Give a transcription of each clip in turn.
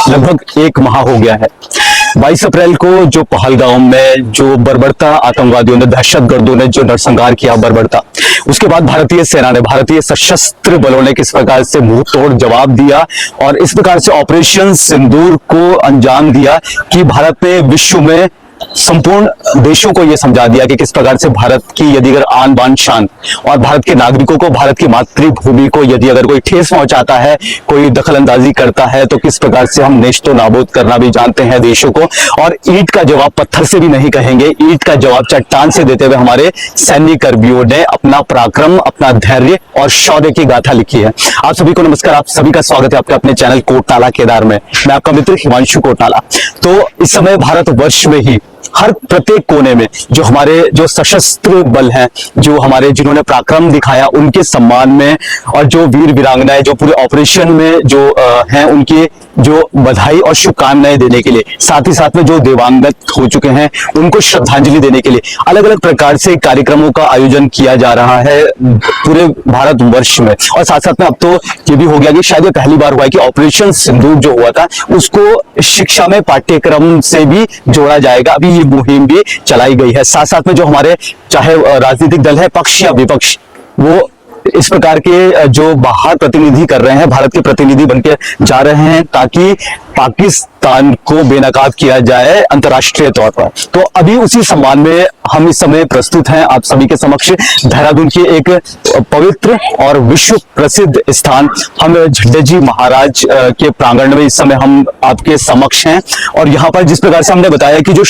लगभग एक माह हो गया है। 22 अप्रैल को जो पहलगाम में जो बर्बरता आतंकवादियों ने, दहशतगर्दों ने जो नरसंहार किया बर्बरता, उसके बाद भारतीय सेना ने, भारतीय सशस्त्र बलों ने किस प्रकार से मुंह तोड़ जवाब दिया और इस प्रकार से ऑपरेशन सिंदूर को अंजाम दिया कि भारत ने विश्व में संपूर्ण देशों को यह समझा दिया कि किस प्रकार से भारत की यदि अगर आन बान शान और भारत के नागरिकों को, भारत की मातृभूमि को यदि अगर कोई ठेस पहुंचाता है, कोई दखल अंदाजी करता है, तो किस प्रकार से हम नेस्तो नाबूद करना भी जानते हैं देशों को। और ईंट का जवाब पत्थर से भी नहीं कहेंगे, ईंट का जवाब चट्टान से देते हुए हमारे सैन्य कर्मियों ने अपना पराक्रम, अपना धैर्य और शौर्य की गाथा लिखी है। आप सभी को नमस्कार, आप सभी का स्वागत है आपके अपने चैनल कोटनाला केदार में। मैं आपका मित्र हिमांशु कोटनाला। तो इस समय भारतवर्ष में ही हर प्रत्येक कोने में जो सशस्त्र बल हैं, जो हमारे जिन्होंने पराक्रम दिखाया, उनके सम्मान में और जो वीर वीरांगनाएं जो पूरे ऑपरेशन में जो हैं, उनके जो बधाई और शुभकामनाएं देने के लिए, साथ ही साथ में जो देवांगत हो चुके हैं उनको श्रद्धांजलि देने के लिए अलग अलग प्रकार से कार्यक्रमों का आयोजन किया जा रहा है पूरे भारतवर्ष में। और साथ साथ में अब तो ये भी हो गया कि शायद ये पहली बार हुआ है कि ऑपरेशन सिंदूर जो हुआ था उसको शिक्षा में पाठ्यक्रम से भी जोड़ा जाएगा। अभी ये मुहिम भी चलाई गई है। साथ साथ में जो हमारे चाहे राजनीतिक दल है, पक्ष या विपक्ष, वो इस प्रकार के जो बाहर प्रतिनिधि कर रहे हैं, भारत के प्रतिनिधि बनके जा रहे हैं ताकि पाकिस्तान को बेनकाब किया जाए अंतर्राष्ट्रीय तौर पर। तो अभी उसी सम्मान में हम इस समय प्रस्तुत हैं आप सभी के समक्ष देहरादून के एक पवित्र और विश्व प्रसिद्ध स्थान, हम झंडे जी महाराज के प्रांगण में इस समय हम आपके समक्ष हैं। और यहाँ पर जिस प्रकार से हमने बताया कि जो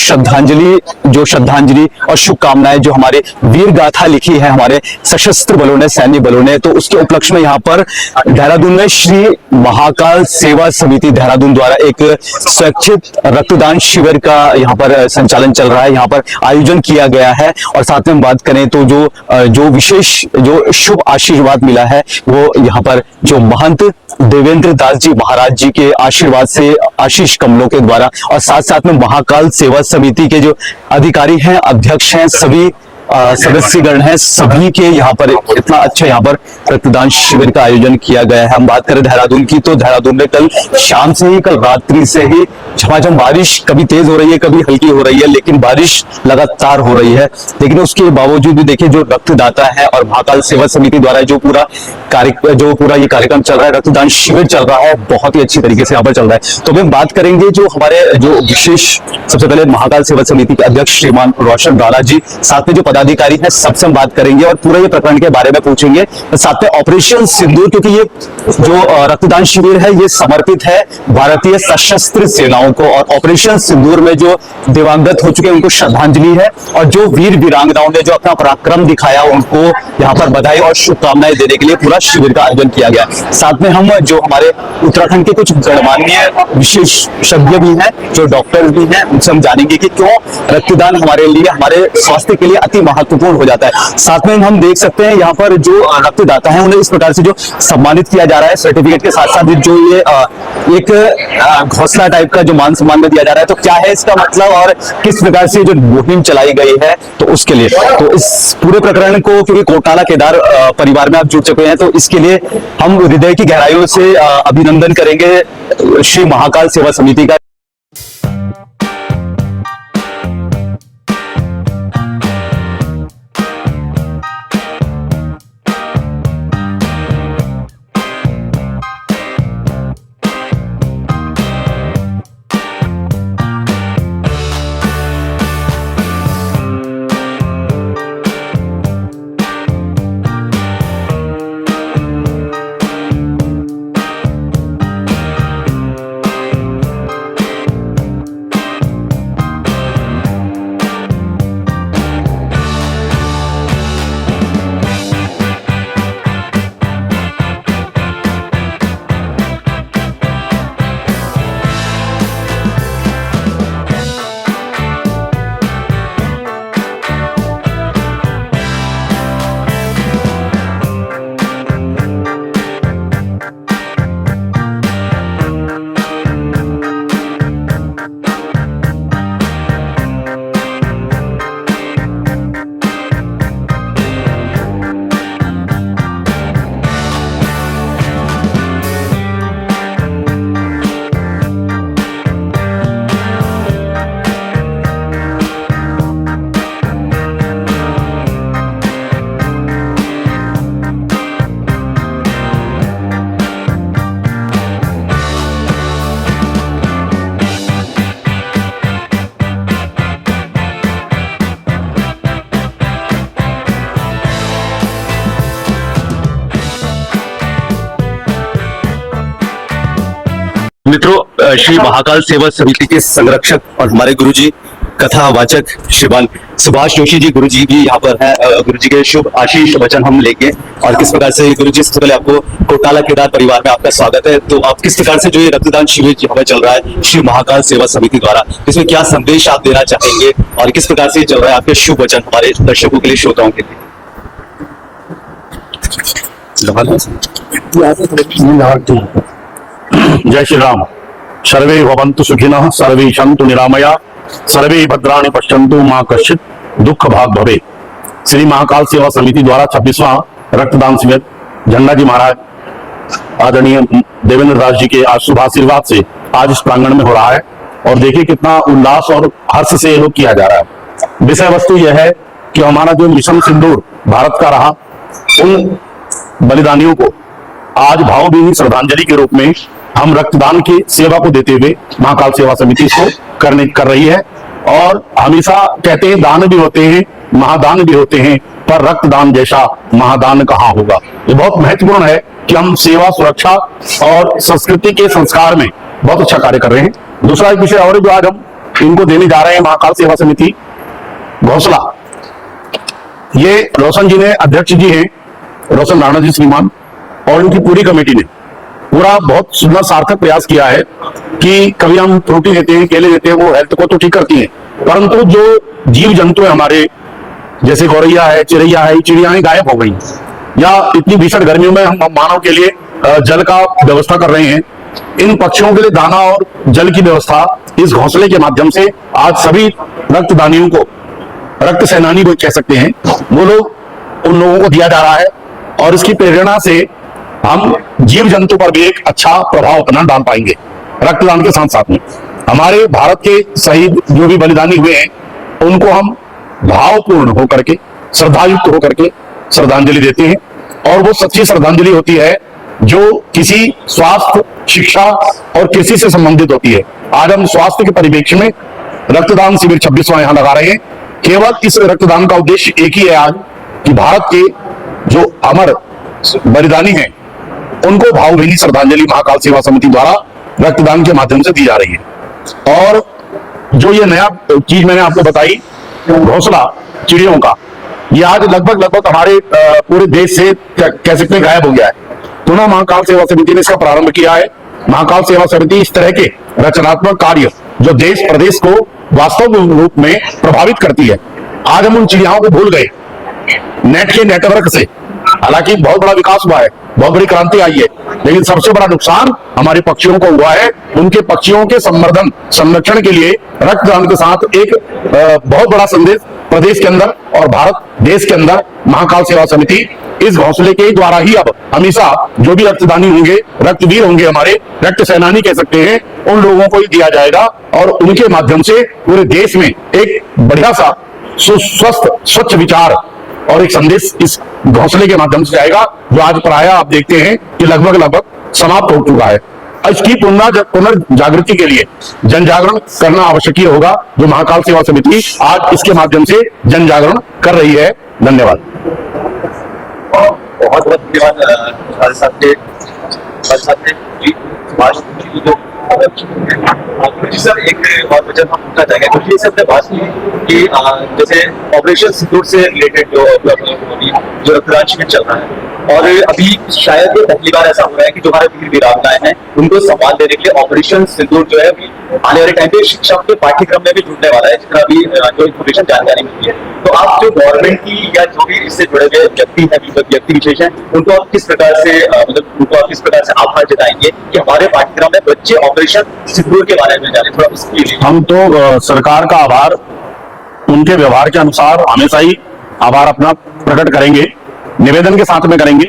श्रद्धांजलि और शुभकामनाएं जो हमारे वीर गाथा लिखी है हमारे सशस्त्र बलों ने, सैन्य बलों ने, तो उसके उपलक्ष्य में यहाँ पर देहरादून में श्री महाकाल सेवा समिति देहरादून द्वारा एक स्वैच्छिक रक्तदान शिविर का यहाँ पर संचालन चल रहा है, यहाँ पर आयोजन किया गया है। और साथ में बात करें तो जो विशेष जो शुभ आशीर्वाद मिला है वो यहाँ पर जो महंत देवेंद्र दास जी महाराज जी के आशीर्वाद से, आशीष कमलों के द्वारा, और साथ साथ में महाकाल सेवा समिति के जो अधिकारी हैं, अध्यक्ष हैं, सभी सदस्यगण हैं, सभी के यहाँ पर इतना अच्छा यहाँ पर रक्तदान शिविर का आयोजन किया गया है। हम बात करें देहरादून की, तो देहरादून में कल शाम से ही, कल रात्रि से ही झमाझम बारिश, कभी तेज हो रही है, कभी हल्की हो रही है, लेकिन बारिश लगातार हो रही है। लेकिन उसके बावजूद भी देखिए जो रक्तदाता है और महाकाल सेवा समिति द्वारा जो पूरा ये कार्यक्रम चल रहा है, रक्तदान शिविर चल रहा है, बहुत ही अच्छी तरीके से यहाँ पर चल रहा है। तो हम बात करेंगे जो हमारे जो विशेष, सबसे पहले महाकाल सेवा समिति के अध्यक्ष श्रीमान रोशन राणा जी, साथ में जो पदाधिकारी है, सबसे हम बात करेंगे और पूरे ये प्रकरण के बारे में पूछेंगे। साथ में ऑपरेशन सिंदूर, क्योंकि ये जो रक्तदान शिविर है ये समर्पित है भारतीय सशस्त्र सेनाओं को, और ऑपरेशन सिंदूर में जो दिवंगत हो चुके हैं उनको श्रद्धांजलि है, और जो वीर वीरांगनाओं ने जो अपना पराक्रम दिखाया उनको यहाँ पर बधाई और शुभकामनाएं देने के लिए पूरा शिविर का आयोजन किया गया। साथ में हम जो हमारे उत्तराखंड के कुछ गणमान्य विशेषज्ञ भी हैं, जो डॉक्टर भी हैं, उनसे हम जानेंगे कि क्यों रक्तदान हमारे लिए, हमारे स्वास्थ्य के लिए अति महत्वपूर्ण हो जाता है। साथ में हम देख सकते हैं यहाँ पर जो रक्तदाता हैं उन्हें इस प्रकार से जो सम्मानित किया जा रहा है सर्टिफिकेट के साथ साथ, जो ये एक घोंसला टाइप का जो मान सम्मान में दिया जा रहा है, तो क्या है इसका मतलब और किस प्रकार से जो मुहिम चलाई गई है, तो उसके लिए, तो इस पूरे प्रकरण को, क्योंकि कोटनाला केदार परिवार में आप जुड़ चुके हैं, तो इसके लिए हम हृदय की गहराइयों से अभिनंदन करेंगे श्री महाकाल सेवा समिति का। मित्रों, श्री महाकाल सेवा समिति के संरक्षक और हमारे गुरुजी कथावाचक श्रीमान सुभाष जोशी जी गुरुजी भी यहाँ पर हैं। गुरुजी के शुभ आशीष वचन हम लेंगे और किस प्रकार से गुरुजी, सबसे पहले आपको कोटाला केदार परिवार में आपका स्वागत है। तो आप किस प्रकार से जो ये रक्तदान शिविर हमें चल रहा है श्री महाकाल सेवा समिति द्वारा, इसमें क्या संदेश आप देना चाहेंगे और किस प्रकार से चल रहा है आपके शुभ वचन हमारे दर्शकों के लिए, श्रोताओं के लिए? जय श्री राम। सर्वे भवन्तु सुखिनः, सर्वे सन्तु निरामया, सर्वे भद्राणि पश्यन्तु मां कश्चित् दुख भाग भवे। श्री महाकाल सेवा समिति द्वारा 26वां रक्तदान शिविर झंडा जी महाराज आदरणीय देवेंद्र दास जी के शुभ आशीर्वाद से आज इस प्रांगण में हो रहा है। और देखिए कितना उल्लास और हर्ष से ये लोग किया जा रहा है। विषय वस्तु यह है कि हमारा जो मिशन सिंदूर भारत का रहा, उन बलिदानियों को आज भावभीनी श्रद्धांजलि के रूप में हम रक्तदान की सेवा को देते हुए महाकाल सेवा समिति इसको कर रही है। और हमेशा कहते हैं दान भी होते हैं, महादान भी होते हैं, पर रक्तदान जैसा महादान कहाँ होगा। ये बहुत महत्वपूर्ण है कि हम सेवा, सुरक्षा और संस्कृति के संस्कार में बहुत अच्छा कार्य कर रहे हैं। दूसरा एक विषय और जो आज हम इनको देने जा रहे हैं, महाकाल सेवा समिति घोषला, ये रोशन जी ने अध्यक्ष जी हैं, रोशन राणा जी श्रीमान, और इनकी पूरी कमेटी ने पूरा बहुत सुंदर सार्थक प्रयास किया है कि कभी हम फ्रूटी देते हैं, केले देते हैं, वो हेल्थ को तो ठीक करती हैं, परंतु जो जीव जंतु है हमारे, जैसे गौरैया है, चिड़ैया है, चिड़ियाएं गायब हो गई, या इतनी भीषण गर्मियों में हम मानव के लिए जल का व्यवस्था कर रहे हैं। इन पक्षियों के लिए दाना और जल की व्यवस्था इस घोंसले के माध्यम से आज सभी रक्तदानियों को, रक्त सेनानी को कह सकते हैं, वो लोग उन लोगों को दिया जा रहा है। और इसकी प्रेरणा से हम जीव जंतु पर भी एक अच्छा प्रभाव अपना डाल पाएंगे रक्तदान के साथ साथ में। हमारे भारत के शहीद जो भी बलिदानी हुए हैं, उनको हम भावपूर्ण होकर के, श्रद्धायुक्त होकर के श्रद्धांजलि देते हैं। और वो सच्ची श्रद्धांजलि होती है जो किसी स्वास्थ्य, शिक्षा और कृषि से संबंधित होती है। आज हम स्वास्थ्य के परिप्रेक्ष्य में रक्तदान शिविर 26वां यहाँ लगा रहे हैं। केवल इस रक्तदान का उद्देश्य एक ही है आज, कि भारत के जो अमर बलिदानी हैं उनको भावभीनी श्रद्धांजलि महाकाल सेवा समिति द्वारा रक्तदान के माध्यम से दी जा रही है। और जो ये नया चीज मैंने आपको बताई, घोंसला चिड़ियों का, ये आज लगभग हमारे पूरे देश से कह सकते हैं गायब हो गया है। पुनः महाकाल सेवा समिति ने इसका प्रारंभ किया है। महाकाल सेवा समिति इस तरह के रचनात्मक कार्य जो देश प्रदेश को वास्तव रूप में प्रभावित करती है, आज हम उन चिड़ियाओं को भूल गए नेट के नेटवर्क से। हालांकि बहुत बड़ा विकास हुआ है, बहुत बड़ी क्रांति आई है, लेकिन सबसे बड़ा नुकसान हमारे पक्षियों को हुआ है। उनके पक्षियों के संवर्धन, संरक्षण के लिए रक्तदान के साथ एक बहुत बड़ा संदेश प्रदेश के अंदर और भारत देश के अंदर महाकाल सेवा समिति इस घोंसले के द्वारा ही अब हमेशा जो भी रक्तदानी होंगे, रक्तवीर होंगे, हमारे रक्त सेनानी कह सकते हैं, उन लोगों को ही दिया जाएगा। और उनके माध्यम से पूरे देश में एक बढ़िया सा सुस्वस्थ, स्वच्छ विचार और एक संदेश इस घोंसले के माध्यम से जाएगा, जो आज प्रायः आप देखते हैं कि लगभग समाप्त हो चुका है। इसकी पुनर्जागृति के लिए जन जागरण करना आवश्यक होगा, जो महाकाल सेवा समिति आज इसके माध्यम से जन जागरण कर रही है। धन्यवाद। बहुत बहुत धन्यवाद सर। एक और वजह हम पूछना चाहेंगे, कुछ ये सबने बात की कि जैसे ऑपरेशन सिंदूर से रिलेटेड जो रक्तदान शिविर चल रहा है, और अभी शायद ये पहली बार ऐसा हो रहा है कि जो हमारे वीर वीरांगनाएं हैं उनको सम्मान देने के लिए ऑपरेशन सिंदूर जो है अभी आने वाले टाइम पे शिक्षा के पाठ्यक्रम में भी जुड़ने वाला है, जितना भी जो इन्फॉर्मेशन जानकारी मिलती है। तो आप जो गवर्नमेंट की या जो भी इससे जुड़े हुए व्यक्ति विशेष हैं, उनको आप किस प्रकार से उनको आप किस प्रकार से आभार जताएंगे कि हमारे पाठ्यक्रम में बच्चे ऑपरेशन सिंदूर के बारे में जाने? थोड़ा उसके लिए हम तो सरकार का आभार उनके व्यवहार के अनुसार हमेशा ही आभार अपना प्रकट करेंगे, निवेदन के साथ में करेंगे।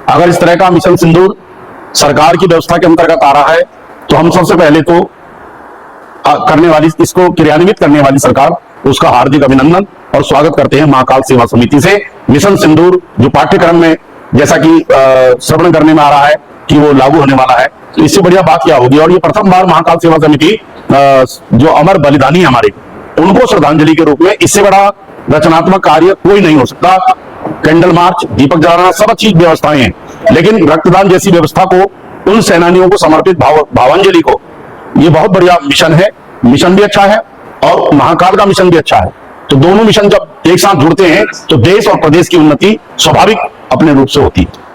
अगर इस तरह का मिशन सिंदूर सरकार की व्यवस्था के अंतर्गत आ रहा है, तो हम सबसे पहले तो करने वाली, इसको क्रियान्वित करने वाली सरकार, उसका हार्दिक अभिनंदन और स्वागत करते हैं महाकाल सेवा समिति से। मिशन सिंदूर जो पाठ्यक्रम में जैसा कि श्रवण करने में आ रहा है कि वो लागू होने वाला है, तो इससे बढ़िया बात क्या होगी। और ये प्रथम बार महाकाल सेवा समिति जो अमर बलिदानी हमारे, उनको श्रद्धांजलि के रूप में, इससे बड़ा रचनात्मक कार्य कोई नहीं हो सकता। कैंडल मार्च, दीपक जलाना, सब अच्छी व्यवस्थाएं हैं, लेकिन रक्तदान जैसी व्यवस्था को, उन सेनानियों को समर्पित भावांजलि को ये बहुत बढ़िया मिशन है, मिशन भी अच्छा है और महाकाल का मिशन भी अच्छा है। तो दोनों मिशन जब एक साथ जुड़ते हैं तो देश और प्रदेश की उन्नति स्वाभाविक अपने रूप से होती है।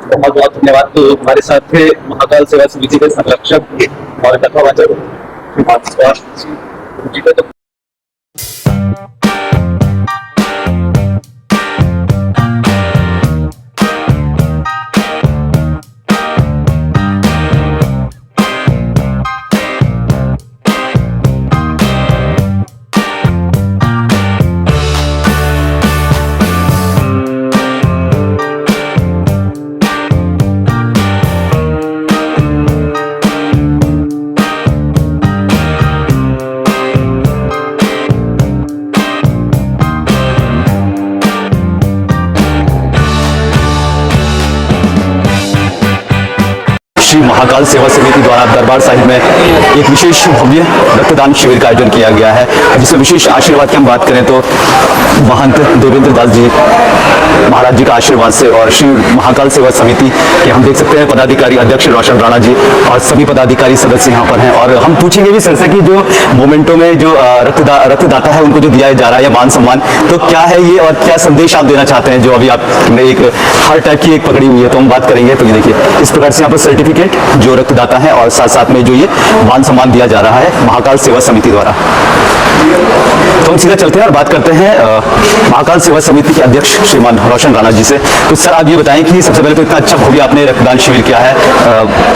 बहुत बहुत धन्यवाद। तो हमारे साथ थे महाकाल सेवा समिति के संरक्षक और कथावाचक जी का। श्री महाकाल सेवा समिति द्वारा दरबार साहिब में एक विशेष भव्य रक्तदान शिविर का आयोजन किया गया है, जिसमें विशेष आशीर्वाद की हम बात करें तो महंत देवेंद्र दास जी महाराज जी का आशीर्वाद से और श्री महाकाल सेवा समिति के हम देख सकते हैं पदाधिकारी अध्यक्ष रोशन राणा जी और सभी पदाधिकारी सदस्य यहाँ पर हैं। और हम पूछेंगे भी सर से कि जो मोमेंटो में जो रक्तदाता है उनको जो दिया जा रहा है या मान सम्मान, तो क्या है ये और क्या संदेश आप देना चाहते हैं? जो अभी आपने एक हर टाइप की एक पकड़ी हुई है, तो हम बात करेंगे। तो ये देखिए इस प्रकार से यहाँ पर सर्टिफिकेट जो रक्तदाता है और साथ साथ में जो ये मान सम्मान दिया जा रहा है महाकाल सेवा समिति द्वारा। तो हम सीधा चलते हैं और बात करते हैं महाकाल सेवा समिति के अध्यक्ष श्रीमान रोशन राणा जी से। तो सर आप ये बताएं कि सबसे पहले तो इतना अच्छा भव्य आपने रक्तदान शिविर किया है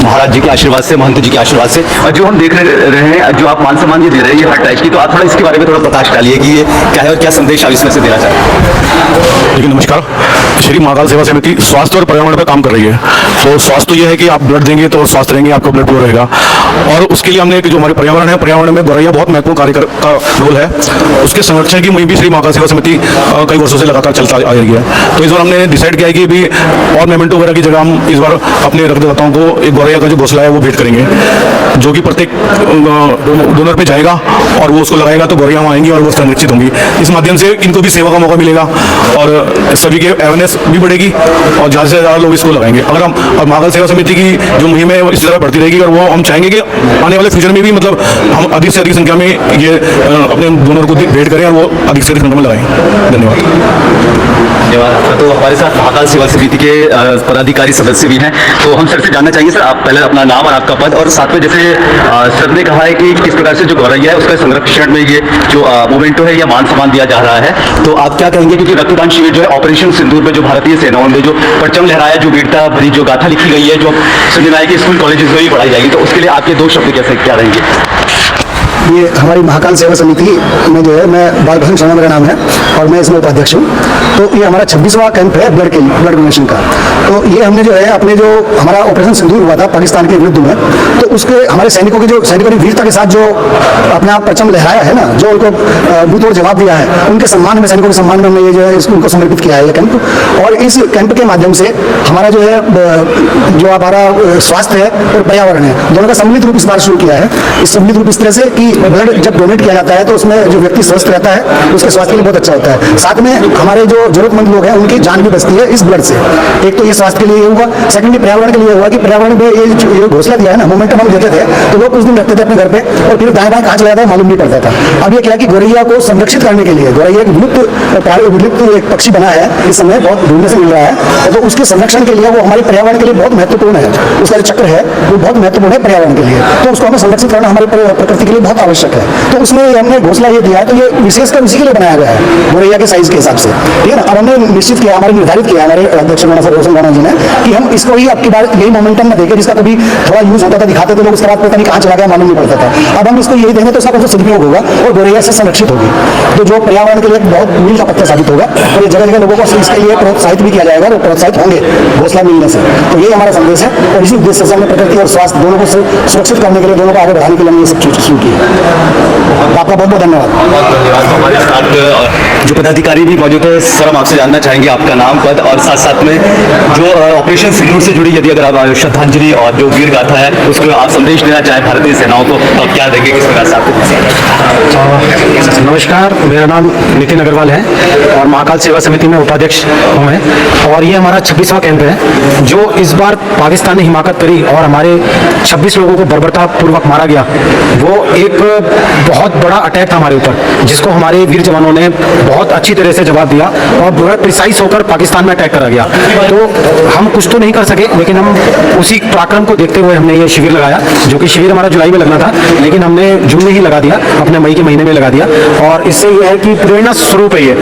महाराज जी के आशीर्वाद से, महंत जी के आशीर्वाद से, और जो हम देख रहे हैं जो आप मान सम्मान ये दे रहे हैं ये हर टाइप की, तो आप थोड़ा इसके बारे में थोड़ा प्रकाश डालिए कि ये क्या है और क्या संदेश आप इसमें से देना चाहते हैं? देखिए नमस्कार, श्री महाकाल सेवा समिति स्वास्थ्य और पर्यावरण पर काम कर रही है। तो स्वास्थ्य तो ये है कि आप ब्लड देंगे तो स्वास्थ्य रहेंगे, आपका ब्लड प्योर रहेगा। और उसके लिए हमने जो हमारे पर्यावरण है, पर्यावरण में गौरैया बहुत महत्वपूर्ण कार्य का रोल है। उसके संरक्षण की मुहिम भी श्री महाकाल सेवा समिति कई वर्षों से लगातार चलता आ रही है। तो इस बार हमने डिसाइड किया है कि भी और मेमेंटो वगैरह की जगह हम इस बार अपने रक्तदाताओं को एक गौरैया का जो घोंसला है वो भेंट करेंगे, जो कि प्रत्येक डोनर पे जाएगा और वो उसको लगाएगा तो गौरैया आएंगी और वो संरक्षित होंगी। इस माध्यम से इनको भी सेवा का मौका मिलेगा और सभी के अवेयरनेस भी बढ़ेगी और ज़्यादा से ज़्यादा लोग इसको लगाएंगे। अगर हम और महाकाल सेवा समिति की जो मुहिम है वो इस तरह बढ़ती रहेगी और वो हम चाहेंगे कि आने वाले फ्यूचर में भी मतलब हम अधिक से अधिक संख्या में ये अपने डोनर को भेंट करें और वो अधिक से अधिक संख्या में लगाएं। धन्यवाद। तो हमारे साथ महाकाल सेवा समिति के पदाधिकारी सदस्य भी हैं, तो हम सर से जानना चाहिए सर आप पहले अपना नाम और आपका पद, और साथ में जैसे सर ने कहा है कि किस प्रकार से जो गौरैया है उसका संरक्षण में ये जो मोमेंटो है या मान सम्मान दिया जा रहा है, तो आप क्या कहेंगे? क्योंकि रक्तदान शिविर जो है ऑपरेशन सिंदूर में जो भारतीय सेनाओं ने जो परचम लहराया, जो वीरता भरी जो गाथा लिखी गई है, जो सुनने में आएगी स्कूल कॉलेजेस में भी पढ़ाई जाएगी, तो उसके लिए आपके दो शब्द कैसे क्या रहेंगे? ये हमारी महाकाल सेवा समिति में जो है, मैं बालभूषण शर्मा मेरा नाम है और मैं इसमें उपाध्यक्ष हूँ। तो ये हमारा 26वां कैंप है ब्लड डोनेशन का। तो ये हमने जो है अपने जो हमारा ऑपरेशन सिंदूर हुआ था पाकिस्तान के विरुद्ध में, तो उसके हमारे सैनिकों ने वीरता के साथ जो अपना परचम लहराया है ना, जो उनको मुंहतोड़ जवाब दिया है, उनके सम्मान में, सैनिकों के सम्मान में हमने ये जो है उनको समर्पित किया है ये कैंप। और इस कैंप के माध्यम से हमारा जो है जो हमारा स्वास्थ्य है और पर्यावरण है, दोनों का सम्मिलित रूप इस बार शुरू किया है। इस सम्मिलित रूप इस तरह से कि ब्लड जब डोनेट किया जाता है तो उसमें जो व्यक्ति स्वस्थ रहता है उसके स्वास्थ्य के लिए बहुत अच्छा होता है। साथ में हमारे जो जरूरतमंद लोग हैं उनकी जान भी बचती है इस ब्लड से। एक तो ये स्वास्थ्य के लिए हुआ, सेकंडली पर्यावरण के लिए हुआ कि पर्यावरण में ये घोंसला दिया है ना, मोमेंटम हम देते थे तो लोग कुछ दिन रखते थे अपने घर पे और फिर दाएं बाएं कहाँ चला जाता है मालूम नहीं पड़ता था। अब ये क्या कि गौरैया को संरक्षित करने के लिए, गौरैया एक विलुप्त एक पक्षी बना है, इस समय बहुत ढूंढने से मिल रहा है, तो उसके संरक्षण के लिए वो हमारे पर्यावरण के लिए बहुत महत्वपूर्ण है। उसका जो चक्र है वो बहुत महत्वपूर्ण है पर्यावरण के लिए, तो उसको हमें संरक्षित करना हमारी प्रकृति के लिए बहुत आवश्यक है। तो उसमें हमने घोंसला ये दिया है, तो ये विशेषकर उसी के लिए बनाया गया है गौरैया के साइज के हिसाब से, ठीक है ना। अब हमने निश्चित किया, हमारे निर्धारित किया हमारे अध्यक्ष रोशन राणा जी ने कि हम इसको ही आपकी बार यही मोमेंटम में देखें, जिसका कभी थोड़ा यूज होता था, दिखाते थे लोग, उसके बाद पता नहीं कहाँ चला गया मालूम नहीं पड़ता था। अब हम इसको यही देंगे तो इसका कुछ सदुपयोग होगा और गौरैया से संरक्षित होगी, तो जो पर्यावरण के लिए बहुत मील का पत्थर साबित होगा। और ये जगह जगह लोगों को इसके लिए प्रोत्साहित भी किया जाएगा, वो प्रोत्साहित होंगे घोंसला मिलने से। तो यही हमारा संदेश है और इसी उद्देश्य से हमने प्रकृति और स्वास्थ्य दोनों को सुरक्षित करने के लिए, दोनों को आगे बढ़ाने के लिए हमने ये सब चीज शुरू की है। तो आपका बहुत बहुत धन्यवाद। धन्यवाद। तो हमारे साथ जो पदाधिकारी भी मौजूद है सर, हम आपसे जानना चाहेंगे आपका नाम, पद और साथ साथ में जो ऑपरेशन सिंदूर से जुड़ी यदि अगर आप श्रद्धांजलि और जो वीर गाथा है उसको आप संदेश देना चाहें भारतीय सेनाओं को, तो आप क्या देंगे, किस प्रकार से आपको? नमस्कार, मेरा नाम नितिन अग्रवाल है और महाकाल सेवा समिति में उपाध्यक्ष हूँ मैं। और ये हमारा 26वां कैंप है जो इस बार पाकिस्तान ने हिमाकत करी और हमारे 26 लोगों को बर्बरतापूर्वक मारा गया। वो एक बहुत बड़ा अटैक था हमारे ऊपर, जिसको हमारे वीर जवानों ने बहुत अच्छी तरह से जवाब दिया और बहुत प्रिसाइज होकर पाकिस्तान में अटैक करा गया। तो हम कुछ तो नहीं कर सके, लेकिन हम उसी पराक्रम को देखते हुए हमने ये शिविर लगाया, जो कि शिविर हमारा जुलाई में लगना था, लेकिन हमने जून में ही लगा दिया, अपने मई के महीने में लगा दिया। और इससे ये है कि प्रेरणा स्वरूप है ये,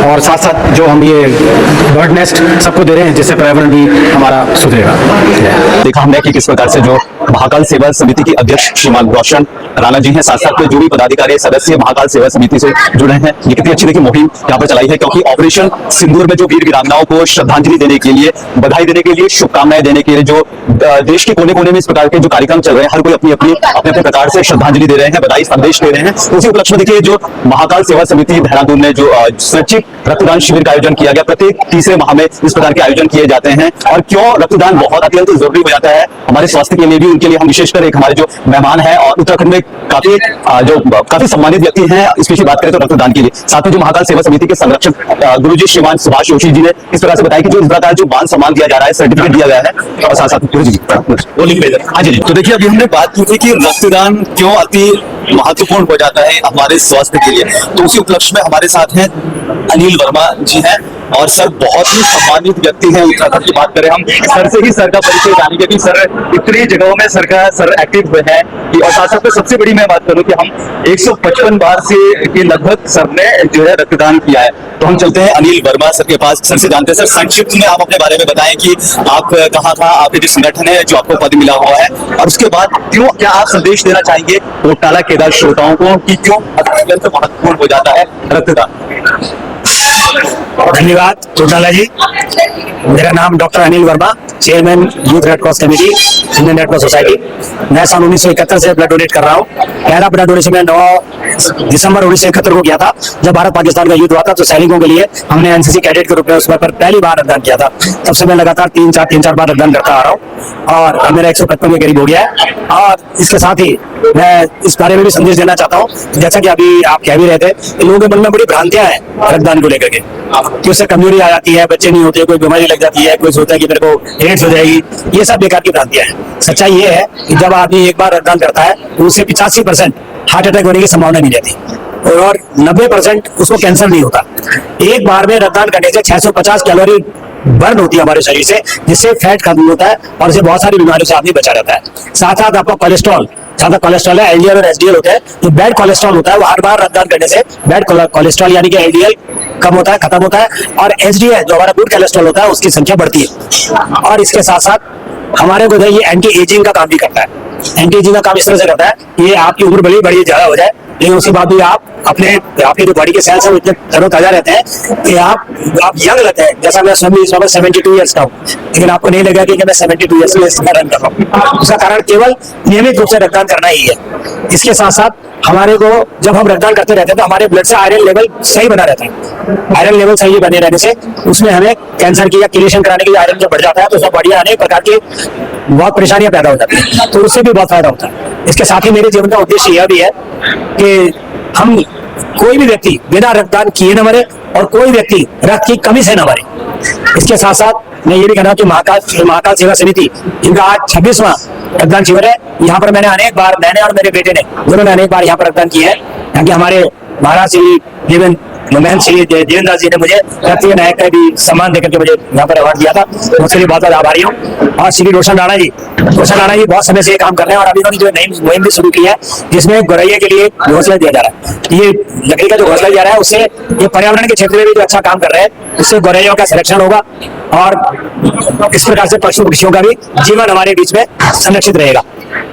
और साथ साथ जो हम ये बर्ड नेस्ट सबको दे रहे हैं, जिससे पर्यावरण भी हमारा सुधरेगा। देखा हमने कि किस प्रकार से जो महाकाल सेवा समिति के अध्यक्ष श्रीमान रोशन राणा जी हैं, साथ साथ में जो भी पदाधिकारी सदस्य महाकाल सेवा समिति से जुड़े हैं, ये कितनी अच्छी देखिए मुहिम यहाँ पर चलाई है, क्योंकि ऑपरेशन सिंदूर में जो वीर वीरांगनाओं को श्रद्धांजलि देने के लिए, बधाई देने के लिए, शुभकामनाएं देने के लिए जो देश के कोने कोने में इस प्रकार के जो कार्यक्रम चल रहे हैं, हर कोई अपनी अपने प्रकार से श्रद्धांजलि दे रहे हैं, बधाई संदेश दे रहे हैं। उसी उपलक्ष्य में देखिए जो महाकाल सेवा समिति देहरादून ने जो स्वैच्छिक रक्तदान शिविर का आयोजन किया गया। प्रत्येक तीसरे माह में इस प्रकार के आयोजन किए जाते हैं। और क्यों रक्तदान बहुत अत्यंत जरूरी हो जाता है हमारे स्वास्थ्य के लिए भी, उनके लिए हम विशेषकर एक हमारे जो मेहमान है और उत्तराखंड में काफी सम्मानित व्यक्ति हैं, स्पेशली बात करें तो रक्तदान के लिए। साथ में जो महाकाल सेवा समिति के संरक्षक गुरुजी श्रीमान सुभाष जोशी जी ने इस प्रकार से बताया कि जो इस प्रकार जो मान सम्मान दिया जा रहा है, सर्टिफिकेट दिया गया है, और साथ साथ हाँ जी। तो देखिए अभी हमने बात की थी कि रक्तदान क्यों अति महत्वपूर्ण हो जाता है हमारे स्वास्थ्य के लिए, तो उसी उपलक्ष्य में हमारे साथ हैं अनिल वर्मा जी हैं, और सर बहुत ही सम्मानित व्यक्ति हैं उत्तराखंड की। बात करें हम सर से ही सर का परिचय जानेंगे कि सर इतनी जगहों में सर एक्टिव हुए हैं कि, और साथ साथ में सबसे बड़ी मैं बात करूं कि हम 155 बार से के लगभग सर ने जो है रक्तदान किया है। तो हम चलते हैं अनिल वर्मा सर के पास, सर से जानते हैं। सर संक्षिप्त में आप अपने बारे में बताएं कि आप कहाँ था, आपके जो संगठन है जो आपको पद मिला हुआ है, और उसके बाद क्यों, क्या आप संदेश देना चाहेंगे कोटाला केदार श्रोताओं को कि क्यों अत्यंत महत्वपूर्ण हो जाता है रक्तदान? धन्यवाद चौटाला जी। मेरा नाम doctor Anil Verma, chairman youth red cross committee, Indian red cross society. मैं सन 1971 से ब्लड डोनेट कर रहा हूँ। पहला ब्लड डोनेशन मैं 9 दिसंबर 1971 को किया था, जब भारत पाकिस्तान का युद्ध हुआ था। तो सैनिकों के लिए हमने एनसीसी कैडेट के रूप में उस पर पहली बार रक्तदान किया था। तब से मैं लगातार 3-4 बार रक्तदान करता आ रहा हूँ, और अब मेरा 155 के करीब हो गया है। और इसके साथ ही मैं इस बारे में भी संदेश देना चाहता हूँ, जैसा कि अभी आप कह भी रहे थे, लोगों के मन में बड़ी भ्रांतियां हैं रक्तदान को लेकर के, कि उससे कमजोरी आ जाती है, बच्चे नहीं होते, कोई बीमारी लग जाती है, कोई सोचता है कि मेरे को एड्स हो जाएगी। ये सब बेकार की भ्रांतियां हैं। सच्चाई ये है कि जब आदमी एक बार रक्तदान करता है तो उससे 85% हार्ट अटैक होने की संभावना नहीं रहती, और 90% उसको कैंसर नहीं होता। एक बार में रक्तदान करने से 650 कैलोरी बर्न होती है हमारे शरीर से, जिससे फैट खत्म होता है और इससे बहुत सारी बीमारियों से आदमी बचा रहता है। साथ साथ आपका कोलेस्ट्रॉल, ज्यादा कोलेस्ट्रॉल है, एलडीएल और एसडीएल होता है, जो बैड कोलेस्ट्रॉल होता है वो हर बार रक्तदान करने से बैड कोलेस्ट्रॉल यानी कि एलडीएल कम होता है, खत्म होता है, और एचडीएल जो हमारा गुड कोलेस्ट्रॉल होता है उसकी संख्या बढ़ती है। और इसके साथ साथ हमारे को ये एंटी एजिंग का काम भी करता है। एंटी एजिंग का काम इस तरह से करता है, ये आपकी उम्र भले बड़ी ज्यादा हो जाए, लेकिन उसके बाद भी आप आपके जो बॉडी के सेल्स हैं वो इतने तरोताजा रहते हैं कि आप यंग रहते हैं। जैसा मैं स्वयं इस वक्त 72 ईयर्स का हूँ, लेकिन आपको नहीं लगा कि मैं 72 ईयर्स में रन कर रहा हूँ। उसका कारण केवल नियमित रूप से रक्तदान करना ही है। इसके साथ साथ हमारे को जब हम रक्तदान करते रहते हैं तो हमारे ब्लड से आयरन लेवल सही बना रहता है। आयरन लेवल सही बने रहने से उसमें हमें कैंसर की या किलेशन कराने के लिए आयरन जब बढ़ जाता है तो उसमें बॉडी अनेक प्रकार की बहुत परेशानियां पैदा हो जाती है, तो उससे भी बहुत फायदा होता है। इसके साथ ही मेरे जीवन का उद्देश्य यह भी है कि हम कोई भी व्यक्ति बिना रक्तदान किए न मरे, और कोई व्यक्ति रक्त की कमी से न मरे। इसके साथ साथ मैं ये भी कहना हूँ कि महाकाल सेवा समिति, इनका आज 26वां रक्तदान शिविर है। यहाँ पर मैंने और मेरे बेटे ने दोनों ने अनेक बार यहाँ पर रक्तदान किया है। यहाँ के हमारे महाराज श्री महंत श्री देवेंद्र जी ने मुझे राष्ट्रीय नायक का भी सम्मान देकर के मुझे यहाँ पर अवार्ड दिया था, उसके लिए बहुत बहुत आभारी हूँ। और श्री रोशन राणा जी बहुत समय से ये काम कर रहे हैं, और अभी उन्होंने जो नई मुहिम भी शुरू की है जिसमें गौरैया के लिए घोंसला दिया जा रहा है। ये लकड़ी का जो घोंसला दिया रहा है उससे ये पर्यावरण के क्षेत्र में भी जो अच्छा काम कर रहे हैं, उससे गौरैया का संरक्षण होगा, और इस प्रकार से पशु पक्षियों का भी जीवन हमारे बीच में संरक्षित रहेगा।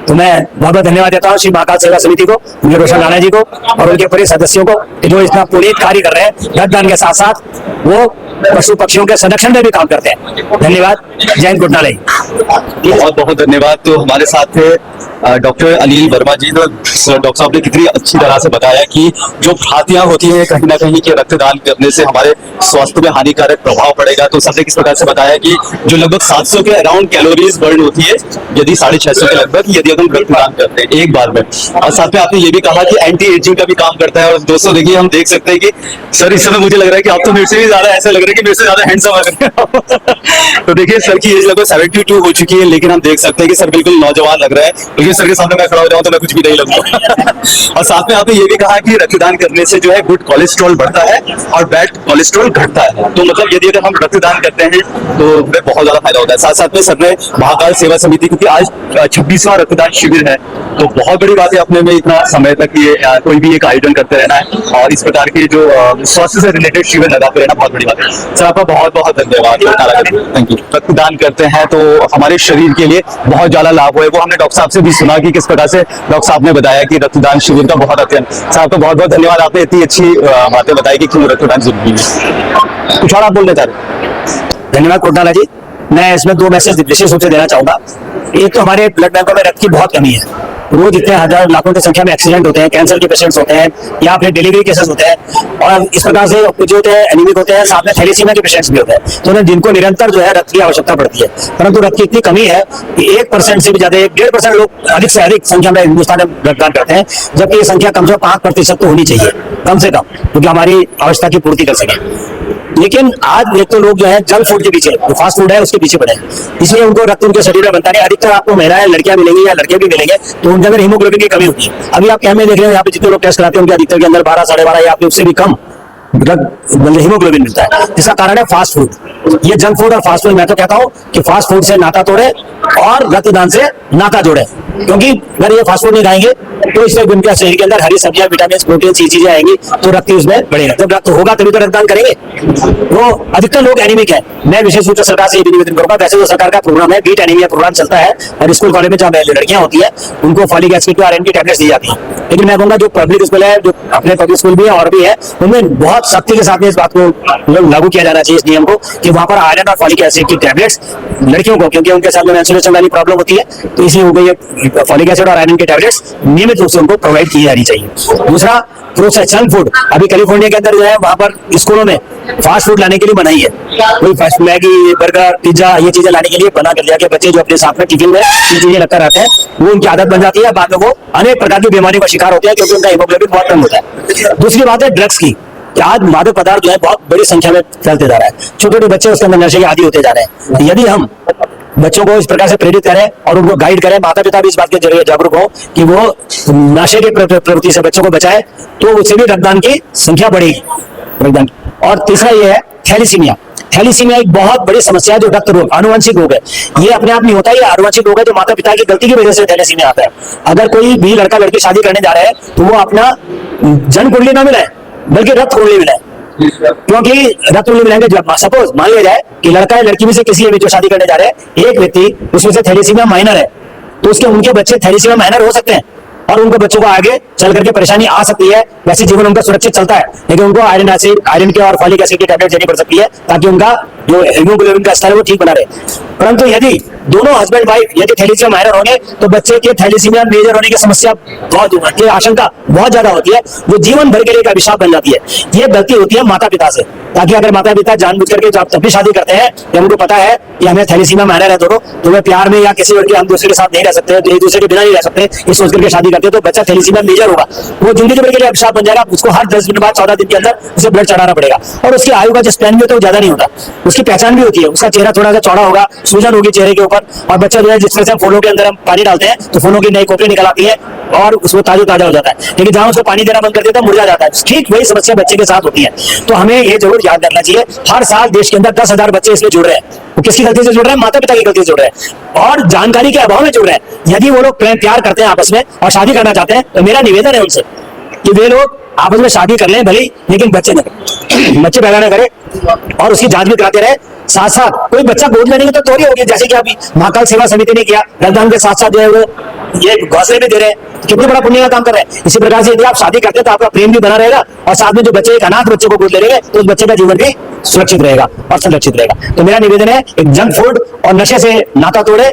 तो मैं बहुत बहुत धन्यवाद देता हूँ श्री महाकाल सेवा समिति को, उनके रोशन राणा जी को और उनके पूरे सदस्यों को कि जो इतना पुनीत कार्य कर रहे हैं। रक्तदान के साथ साथ वो पशु पक्षियों के संरक्षण में भी काम करते हैं। धन्यवाद। जय हिंद, गुड नाइट। बहुत बहुत धन्यवाद। तो हमारे साथ थे डॉक्टर अनिल वर्मा जी। तो डॉक्टर साहब ने कितनी अच्छी तरह से बताया कि जो भ्रांतियां होती हैं कहीं ना कहीं कि रक्तदान करने से हमारे स्वास्थ्य में हानिकारक प्रभाव पड़ेगा। तो सबने किस प्रकार से बताया कि जो लगभग 700 के अराउंड कैलोरीज बर्न होती है यदि 650 के लगभग, यदि हम रक्तदान करते हैं एक बार में। और साथ में आपने ये भी कहा कि एंटी एजिंग का भी काम करता है। और दोस्तों देखिए, हम देख सकते हैं कि सर इस समय मुझे लग रहा है कि आप तो मेरे से भी ज्यादा ऐसा लग रहा है कि मेरे से ज्यादा हैंडसम लग रहे हैं। तो देखिए, सर की एज लगभग 72 हो चुकी है, लेकिन हम देख सकते हैं कि सर बिल्कुल नौजवान लग रहा है। लेकिन सर के सामने मैं खड़ा हो जाऊं तो मैं कुछ भी नहीं लगूंगा। और साथ में आपने ये भी कहा कि रक्तदान करने से जो है गुड कोलेस्ट्रॉल बढ़ता है और बैड कोलेस्ट्रॉल घटता है। तो मतलब यदि अगर हम रक्तदान करते हैं तो हमें बहुत ज्यादा फायदा होता है। साथ साथ में सर ने महाकाल सेवा समिति, क्योंकि आज 26वां रक्तदान शिविर है, तो बहुत बड़ी बात है अपने में इतना समय तक ये कोई भी एक आयोजन करते रहना है और इस प्रकार के जो स्वास्थ्य से रिलेटेड शिविर लगाते रहना बहुत बड़ी बात है। सर आपका बहुत बहुत धन्यवाद। Thank you. रक्तदान करते हैं तो हमारे शरीर के लिए बहुत ज्यादा लाभ है। वो हमने डॉक्टर साहब से भी सुना कि किस प्रकार से डॉक्टर साहब ने बताया कि रक्तदान शिविर का बहुत अत्यंत। सर आपका बहुत बहुत धन्यवाद। आपने इतनी अच्छी बातें बताई कि क्यों रक्तदान जरूरी है। कुछ और आप बोलना चाह रहे? धन्यवाद कोटाला जी। मैं इसमें 2 मैसेज विशेष रूप से देना चाहूंगा। एक तो हमारे ब्लड बैंकों में रक्त की बहुत कमी है। रोज इतने हजार लाखों की संख्या में एक्सीडेंट होते हैं, कैंसर के पेशेंट्स होते हैं या फिर डिलीवरी केसेस होते हैं और इस प्रकार से कुछ होते हैं एनीमिक होते हैं, साथ में थैलेसीमिया के पेशेंट्स भी होते हैं। तो उन्हें जिनको निरंतर जो है रक्त की आवश्यकता पड़ती है, परंतु रक्त की इतनी कमी है कि 1% से भी ज्यादा 1.5% लोग अधिक से अधिक संख्या में हिंदुस्तान में रक्तदान करते हैं, जबकि ये संख्या कम से कम 5% तो होनी चाहिए कम से कम, क्योंकि हमारी आवश्यकता की पूर्ति कर सके। लेकिन आज एक तो लोग जो है जंक फूड के पीछे, जो फास्ट फूड है उसके पीछे पड़े हैं, इसलिए उनको रक्त उनके शरीर में बनता नहीं। अधिकतर आपको महिलाएं लड़कियां मिलेंगी या लड़के भी मिलेंगे तो उनके अंदर हीमोग्लोबिन की कमी होती है। अभी आप कैमरे देख रहे हैं, यहाँ पे जितने लोग टेस्ट कराते हैं उनके अधिकतर के अंदर 12, 12.5 या फिर उससे भी कम हीमोग्लोबिन मिलता है। इसका कारण है फास्ट फूड। ये जंक फूड और फास्ट फूड, मैं तो कहता हूँ कि फास्ट फूड से नाता तोड़े और रक्तदान से नाता जोड़े, क्योंकि अगर ये फास्ट फूड नहीं खाएंगे तो इससे उनके शरीर के अंदर हरी सब्जियां, विटामिन, प्रोटीन, सी चीजें आएंगी तो रक्त उसमें बढ़ेगा। जब रक्त होगा तभी तो रक्तदान करेंगे। वो अधिकतर लोग एनीमिक है। मैं विशेष रूप से सरकार से ये भी निवेदन करूंगा, वैसे तो सरकार का प्रोग्राम है, बीट एनीमिया प्रोग्राम चलता है और स्कूल कॉलेज में जहाँ लड़कियां होती है उनको फॉलिक एसिड आयरन की टैबलेट्स दी जाती है। लेकिन मैं कहूंगा जो पब्लिक स्कूल है, जो अपने पब्लिक स्कूल भी है और भी है, उनमें बहुत सख्ती के साथ में इस बात को लागू किया जाना चाहिए, इस नियम को, कि वहां पर आयरन और फॉलिक एसिड की टैबलेट्स लड़कियों को, क्योंकि उनके साथ में मेंस्ट्रुएशन वाली प्रॉब्लम होती है, तो इसलिए उनको ये फॉलिक एसिड और आयरन की टैबलेट्स नियमित रूप से उनको प्रोवाइड की जानी चाहिए। दूसरा, प्रोसेस्ड जंक फूड, अभी कैलिफोर्निया के अंदर जो है वहां पर स्कूलों में फास्ट फूड लाने के लिए मनाही है। कोई फास्ट मैगी, बर्गर, पिज्जा ये चीजें लाने के लिए बना कर दिया कि बच्चे जो अपने साथ में टिफिन में ये चीजें लगकर रहते हैं, वो उनकी आदत बन जाती है। बाद में वो अनेक प्रकार की बीमारियों का शिकार होते हैं, क्योंकि उनका हीमोग्लोबिन बहुत कम होता है। दूसरी बात है ड्रग्स की, कि आज मादक पदार्थ जो है बहुत बड़ी संख्या में फैलते जा रहा है। छोटे छोटे बच्चे उसके अंदर नशे के आदी होते जा रहे हैं। यदि हम बच्चों को इस प्रकार से प्रेरित करें और उनको गाइड करें, माता पिता भी इस बात के जरिए जागरूक हो कि वो नशे के प्रवृत्ति से बच्चों को बचाए, तो उससे भी रक्तदान की संख्या बढ़ेगी। रक्तदान। और तीसरा ये है थैलेसीमिया। थैलेसीमिया एक बहुत बड़ी समस्या है, जो रक्त रोग, आनुवंशिक रोग है। ये अपने आप नहीं होता, ये आनुवंशिक रोग है जो माता पिता की गलती की वजह से थैलेसीमिया आता है। अगर कोई भी लड़का लड़की शादी करने जा रहे हैं तो वो अपना जन्म कुंडली ना मिलाए, बल्कि रक्त कुंडली मिलाए, क्योंकि रक्त कुंडली मिलाएंगे। जब सपोज मान लिया जाए कि लड़का है लड़की में से किसी भी जो शादी करने जा रहे हैं, एक व्यक्ति उसमें से थैलेसीमिया माइनर है, तो उसके उनके बच्चे थैलेसीमिया माइनर हो सकते हैं और उनको बच्चों को आगे चल करके परेशानी आ सकती है। वैसे जीवन उनका सुरक्षित चलता है, लेकिन उनको आयरन के और फॉलिक एसिड की टैबलेट देनी पड़ सकती है, ताकि उनका जो हीमोग्लोबिन का स्तर है वो ठीक बना रहे। परंतु यदि दोनों हस्बैंड वाइफ यदि थैलेसीमिया माइनर होंगे तो बच्चे के थैलेसीमिया मेजर होने की समस्या बहुत, ये आशंका बहुत ज्यादा होती है, जो जीवन भर के लिए एक अभिशाप बन जाती है। ये गलती होती है माता पिता से, ताकि अगर माता पिता जानबूझ करके जब तब भी शादी करते हैं कि हमको पता है कि हमें थैलेसीमिया माइनर है दोनों, तो वे प्यार में या किसी और के हम दूसरे के साथ नहीं रह सकते, तो एक दूसरे के बिना नहीं रह सकते, ये सोच करके शादी करते हैं, तो बच्चा थैलेसीमिया मेजर होगा, वो जिंदगी भर के लिए अभिशाप बन जाएगा। उसको हर 10 दिन बाद 14 दिन के अंदर उसे ब्लड चढ़ाना पड़ेगा और उसकी आयु का जो स्पैन भी होता है वो ज्यादा नहीं होता। उसकी पहचान भी होती है, उसका चेहरा थोड़ा सा चौड़ा होगा, सूजन होगी चेहरे के ऊपर, और बच्चा जो है जिस तरह से फूलों के अंदर हम पानी डालते हैं तो फूलों की नई कोपरी निकल आती है और उसको ताजा हो जाता है, लेकिन जहां उसको पानी देना बंद कर देता है मुरझा जाता है। ठीक वही समस्या बच्चे के साथ होती है। तो हमें ये जरूर याद रखना चाहिए, हर साल देश के अंदर 10,000 बच्चे इसमें जुड़ रहे हैं। वो किसकी गलती से जुड़ रहे हैं? माता पिता की गलती से जुड़ रहे हैं और जानकारी के अभाव में जुड़ रहे हैं। यदि वो लोग प्यार करते हैं आपस में और शादी करना चाहते हैं, तो मेरा निवेदन है उनसे कि वे लोग आपस में शादी कर लें भले, लेकिन बच्चे पैदा न करें और उसकी जांच भी कराते रहे। साथ साथ कोई बच्चा गोद लेने की तो तोरी होगी, जैसे कि अभी महाकाल सेवा समिति ने किया, रक्तदान के साथ साथ जो है वो ये घोंसले भी दे रहे हैं, कितने बड़ा पुण्य का काम कर रहे हैं। इसी प्रकार से यदि आप शादी करते हैं तो आपका प्रेम भी बना रहेगा और साथ में जो बच्चे एक अनाथ बच्चे को गोद ले लेंगे तो उस बच्चे का जीवन भी सुरक्षित रहेगा और संरक्षित रहेगा। तो मेरा निवेदन है, एक जंक फूड और नशे से नाता तोड़े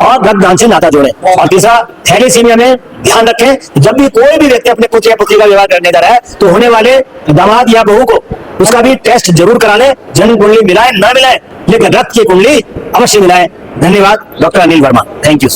और रक्तदान से नाता जोड़े। और तीसरा, थैलेसीमिया में ध्यान रखें, जब भी कोई भी व्यक्ति अपने पुत्र या पुत्री का विवाह करने जा रहा है तो होने वाले दामाद या बहू को उसका भी टेस्ट जरूर करा ले। जन्म कुंडली मिलाए ना मिलाए, लेकिन रक्त की कुंडली अवश्य मिलाए। धन्यवाद, doctor Anil Verma. Thank you.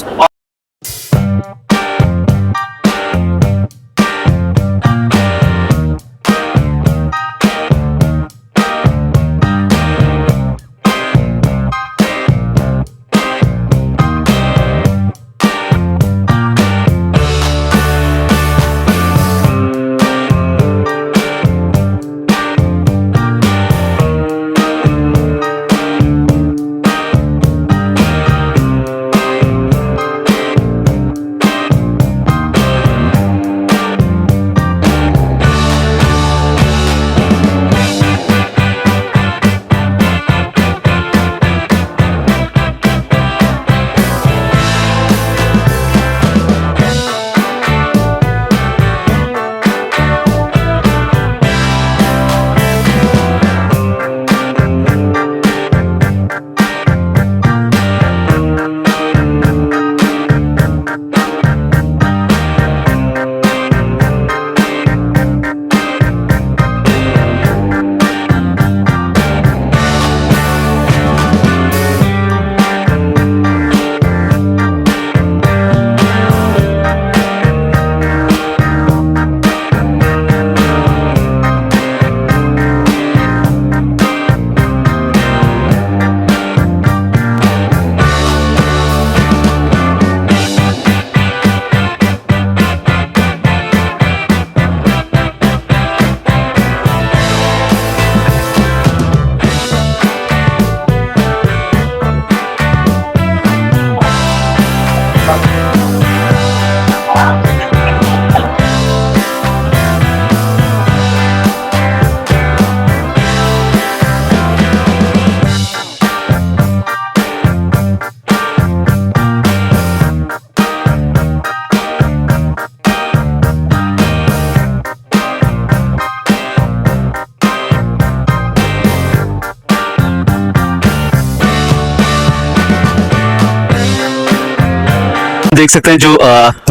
देख सकते हैं जो